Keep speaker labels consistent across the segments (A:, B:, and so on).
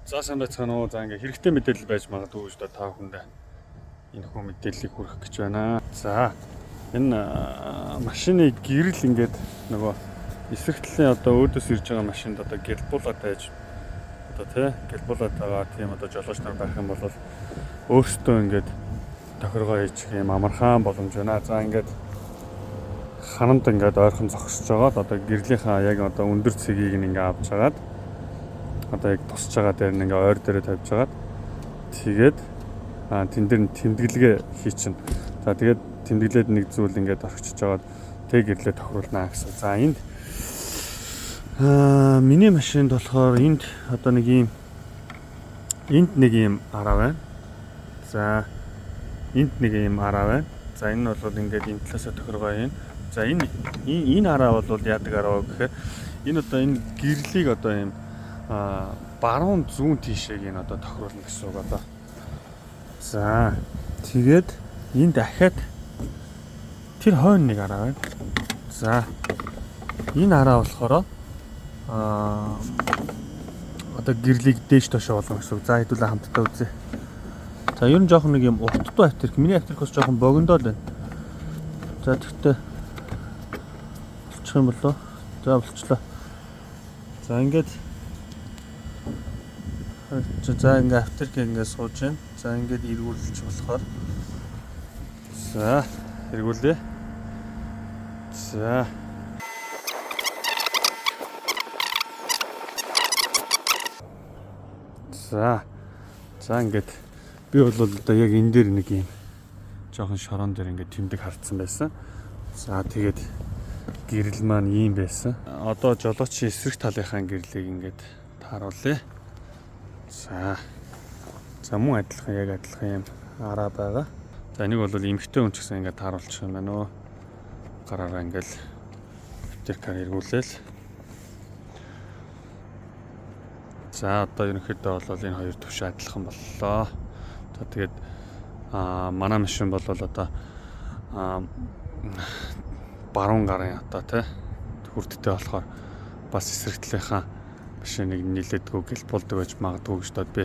A: За сайн байцгаана уу. За ингээ хэрэгтэй мэдээлэл байж магадгүй шүү дээ та бүхэндээ. Энэ хүү мэдээллийг хүргэх гэж байна. За энэ машины гэрэл ингээд нөгөө эсрэг талын одоо өөдөөс ирж байгаа машинд одоо гэлбуулаад байж одоо тий гэлбуулаад байгаа тийм одоо жолооч нар байх юм бол өөрсдөө ингээд тохиргоо хийж юм амархан боломж байна. За ингээд ханамд ингээд ойрхон зогсож байгаад одоо гэрлийнхаа яг одоо өндөр цэгийг ингээ авч хагаад одоо яг тусч байгаа дээр ингээ ойр дээрээ тавьж хагаад тэгээд тэн дээр нь тэмдэглэгээ хийчихнэ. За тэгээд тэмдэглээд нэг зүйл ингээд орчиж жагаад тэг гэрлээ тохируулнаа гэсэн. За энд миний машинд болохоор энд одоо нэг ийм энд нэг ийм араа байна. За энд нэг ийм араа байна. За энэ нь бол ингээд энэ талаасаа тохиргоо юм. За энэ араа бол яадаг араа гэхээр энэ одоо энэ гэрлийг одоо ийм баруун зүүн тийшээг энэ одоо тохируулна гэсэн үг одоо. За тэгээд энэ дахиад тэр хойно нэг араа байна. За энэ араа болохоор одоо гэрлийг дээш тошоо болгоно гэсэн үг. За хэдүүлээ хамтдаа үзье. За ер нь жоохон нэг юм утгатай авторк. Миний авторк бас жоохон богиндоо л байна. За тэгтээ болчих юм болоо. За болчлоо. За ингээд за ингээ авторк ингээ сууж байна. За ингээд эргүүлж болохоор. За эргүүлээ. За За ингээд би бол одоо яг энэ дээр нэг юм жоохон шорон дээр ингээд тэмдэг хартсан байсан. За тэгээд гэрэл маань ийм байсан. Одоо жолоочийн эсрэг талынхаа гэрлийг ингээд тааруулъя. За мөн яг адилхан юм араа байгаа. За энийг бол эмхтэй хүн ч гэсэн ингээд тааруулчих юм байна. Гараараа ингээд авторкаар эргүүлээл. За одоо ерөнхийдөө бол энэ хоёр төвшөө адилхан боллоо. За тэгээд манай машин бол одоо баруун гарын одоо тий хүрдтэй болохоор бас эсрэг талынхаа машиныг нийлээдгүй гэлбуулдаг байж магадгүй гэж бодоод би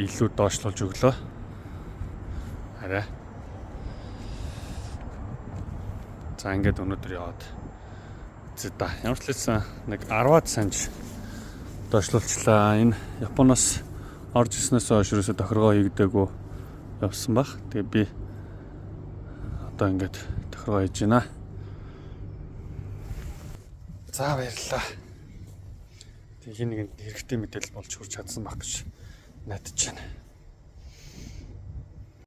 A: илүү доошлуулж өглөө. Арай. За ингээд өнөөдөр яваад зэда ямар ч лсэн нэг 10-аад санж доошлуулчлаа. Энэ Японоос орж ирснээс хойш ерөөсө тохиргоо хийгдээгүй явсан баг. Тэгээ би одоо ингээд тохиргоо хийж байна. За баярлалаа. Тэгээ нэг хэрэгтэй мэдээлэл болж хурж чадсан баг гэж найдаж байна.